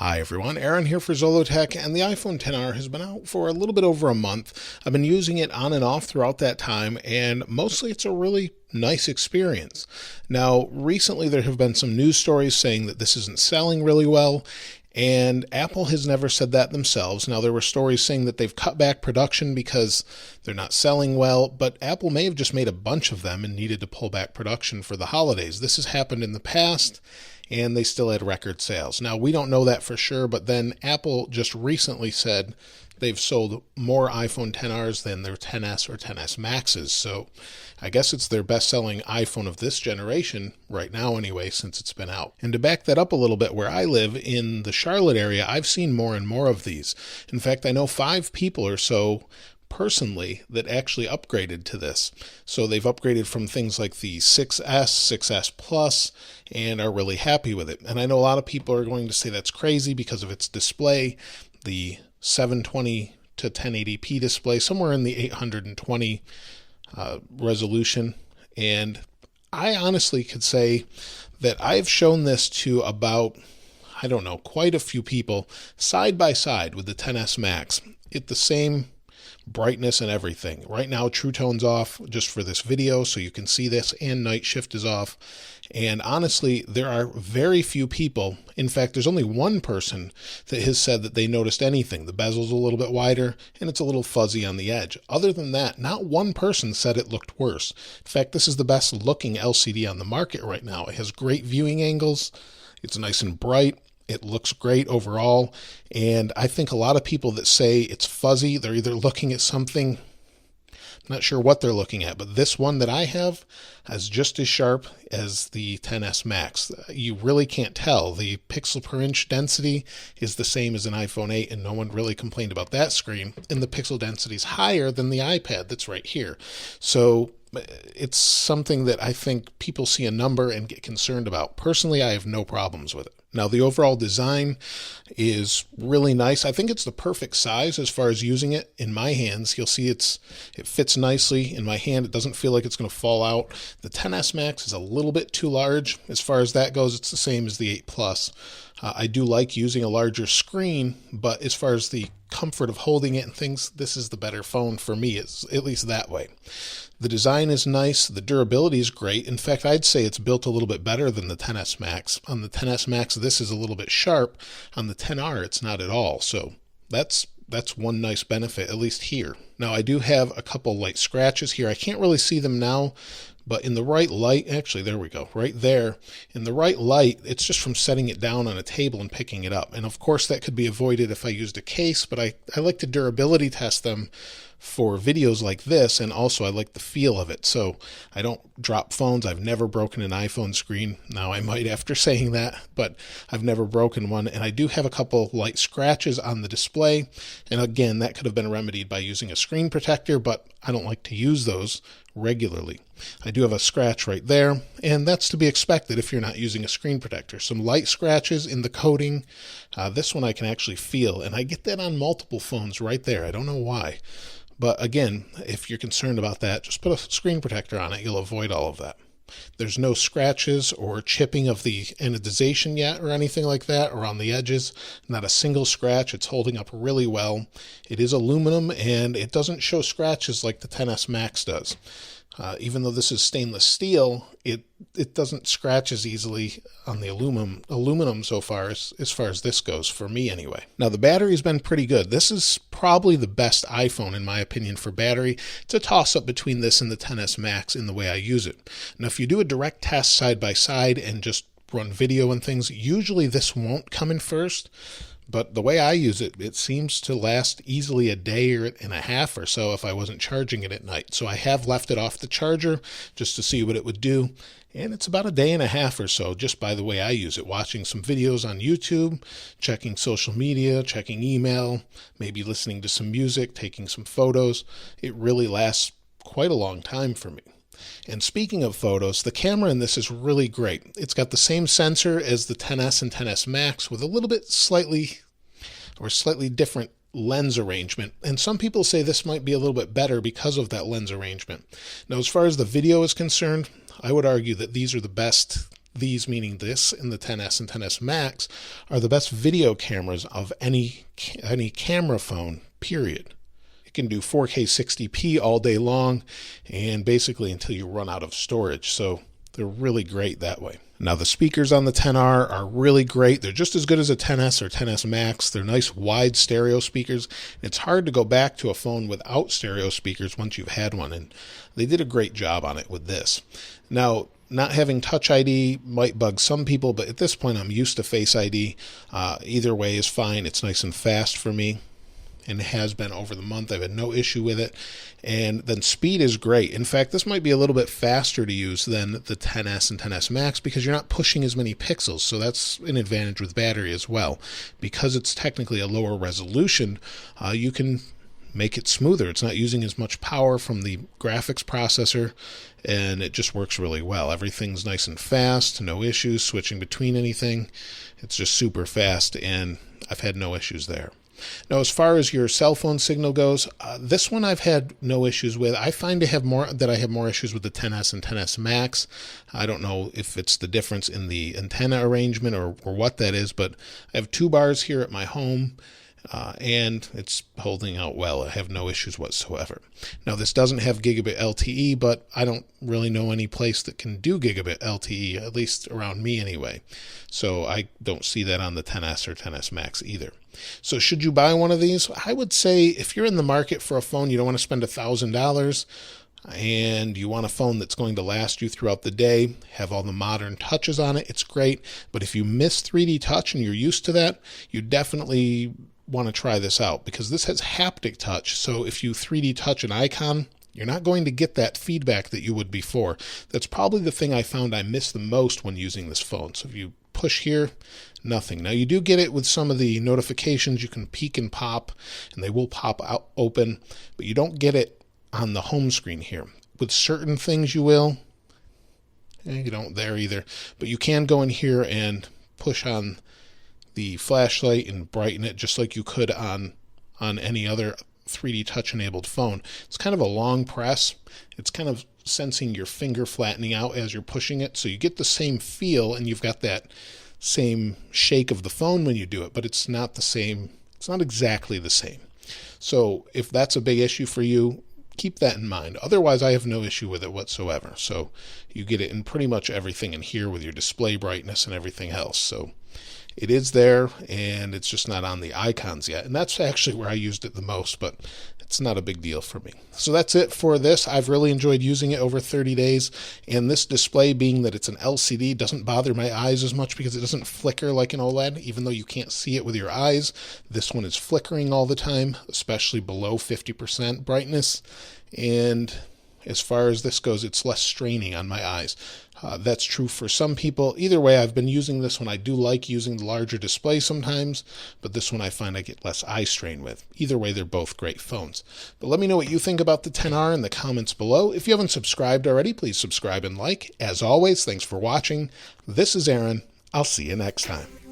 Hi everyone, Aaron here for Zolotech, and the iPhone XR has been out for a little bit over a month. I've been using it on and off throughout that time, and mostly it's a really nice experience. Now, recently there have been some news stories saying that this isn't selling really well, and Apple has never said that themselves. Now, there were stories saying that they've cut back production because they're not selling well, but Apple may have just made a bunch of them and needed to pull back production for the holidays. This has happened in the past, and they still had record sales. Now, we don't know that for sure, but then Apple just recently said they've sold more iPhone XRs than their XS or XS Maxes. So I guess it's their best-selling iPhone of this generation right now anyway, since it's been out. And to back that up a little bit, where I live in the Charlotte area, I've seen more and more of these. In fact, I know 5 people or so personally that actually upgraded to this. So they've upgraded from things like the 6S, 6S Plus, and are really happy with it. And I know a lot of people are going to say that's crazy because of its display, the 720 to 1080p display, somewhere in the 820 resolution. And I honestly could say that I've shown this to about, I don't know, quite a few people side by side with the XS Max at the same brightness and everything. Right now, True Tone's off just for this video, so you can see this, and Night Shift is off. And honestly, there are very few people, in fact, there's only one person that has said that they noticed anything. The bezel's a little bit wider, and it's a little fuzzy on the edge. Other than that, not one person said it looked worse. In fact, this is the best looking LCD on the market right now. It has great viewing angles, it's nice and bright, it looks great overall, and I think a lot of people that say it's fuzzy, they're either looking at something, not sure what they're looking at, but this one that I have is just as sharp as the XS Max. You really can't tell. The pixel per inch density is the same as an iPhone 8, and no one really complained about that screen, and the pixel density is higher than the iPad that's right here. So it's something that I think people see a number and get concerned about. Personally, I have no problems with it. Now, the overall design is really nice. I think it's the perfect size as far as using it in my hands. You'll see it fits nicely in my hand. It doesn't feel like it's going to fall out. The XS Max is a little bit too large. As far as that goes, it's the same as the 8 Plus. I do like using a larger screen, but as far as the comfort of holding it and things, this is the better phone for me, at least that way. The design is nice. The durability is great. In fact, I'd say it's built a little bit better than the XS Max. On the XS Max, this is a little bit sharp. On the XR, it's not at all. So that's one nice benefit, at least here. Now, I do have a couple light scratches here. I can't really see them now, but in the right light, actually, there we go, right there. In the right light, it's just from setting it down on a table and picking it up. And of course, that could be avoided if I used a case, but I like to durability test them for videos like this, and also I like the feel of it. So I don't drop phones. I've never broken an iPhone screen. Now I might after saying that, but I've never broken one. And I do have a couple light scratches on the display. And again, that could have been remedied by using a screen protector, but I don't like to use those regularly. I do have a scratch right there, and that's to be expected if you're not using a screen protector. Some light scratches in the coating. This one I can actually feel, and I get that on multiple phones right there. I don't know why. But again, if you're concerned about that, just put a screen protector on it. You'll avoid all of that. There's no scratches or chipping of the anodization yet or anything like that, or on the edges. Not a single scratch. It's holding up really well. It is aluminum, and it doesn't show scratches like the XS Max does. Even though this is stainless steel, it doesn't scratch as easily on the aluminum so far as this goes, for me anyway. Now, the battery's been pretty good. This is probably the best iPhone in my opinion for battery. It's a toss-up between this and the XS Max in the way I use it. Now, if you do a direct test side by side and just run video and things, usually this won't come in first. But the way I use it, it seems to last easily a day and a half or so if I wasn't charging it at night. So I have left it off the charger just to see what it would do. And it's about a day and a half or so just by the way I use it. Watching some videos on YouTube, checking social media, checking email, maybe listening to some music, taking some photos. It really lasts quite a long time for me. And speaking of photos, the camera in this is really great. It's got the same sensor as the XS and XS Max with a little bit slightly different lens arrangement. And some people say this might be a little bit better because of that lens arrangement. Now, as far as the video is concerned, I would argue that these are the best these, meaning this and the XS and XS Max, are the best video cameras of any camera phone, period. It can do 4K 60p all day long, and basically until you run out of storage. So they're really great that way. Now the speakers on the XR are really great. They're just as good as a XS or XS Max. They're nice wide stereo speakers. It's hard to go back to a phone without stereo speakers once you've had one, and they did a great job on it with this. Now, not having Touch ID might bug some people, but at this point I'm used to Face ID. Either way is fine. It's nice and fast for me, and it has been over the month. I've had no issue with it. And then speed is great. In fact, this might be a little bit faster to use than the XS and XS Max because you're not pushing as many pixels. So that's an advantage with battery as well. Because it's technically a lower resolution, you can make it smoother. It's not using as much power from the graphics processor, and it just works really well. Everything's nice and fast, no issues switching between anything. It's just super fast, and I've had no issues there. Now, as far as your cell phone signal goes, this one I've had no issues with. I find I have more issues with the XS and XS Max. I don't know if it's the difference in the antenna arrangement or what that is, but I have 2 bars here at my home, and it's holding out well. I have no issues whatsoever. Now, this doesn't have gigabit LTE, but I don't really know any place that can do gigabit LTE, at least around me anyway. So I don't see that on the XS or XS Max either. So should you buy one of these? I would say if you're in the market for a phone, you don't want to spend $1,000, and you want a phone that's going to last you throughout the day, have all the modern touches on it, it's great. But if you miss 3D touch and you're used to that, you definitely want to try this out because this has haptic touch. So if you 3D touch an icon, you're not going to get that feedback that you would before. That's probably the thing I found I miss the most when using this phone. So if you push here, nothing. Now you do get it with some of the notifications. You can peek and pop, and they will pop out open, but you don't get it on the home screen here. With certain things you will. You don't there either, but you can go in here and push on the flashlight and brighten it just like you could on any other 3D touch enabled phone. It's kind of a long press. It's kind of sensing your finger flattening out as you're pushing it, so you get the same feel and you've got that same shake of the phone when you do it, but it's not the same. It's not exactly the same. So if that's a big issue for you, keep that in mind. Otherwise, I have no issue with it whatsoever. So you get it in pretty much everything in here with your display brightness and everything else. So it is there, and it's just not on the icons yet. And that's actually where I used it the most, but it's not a big deal for me. So that's it for this. I've really enjoyed using it over 30 days. And this display, being that it's an LCD, doesn't bother my eyes as much because it doesn't flicker like an OLED. Even though you can't see it with your eyes, this one is flickering all the time, especially below 50% brightness. And as far as this goes, it's less straining on my eyes. That's true for some people. Either way, I've been using this one. I do like using the larger display sometimes, but this one I find I get less eye strain with. Either way, they're both great phones. But let me know what you think about the XR in the comments below. If you haven't subscribed already, please subscribe and like. As always, thanks for watching. This is Aaron. I'll see you next time.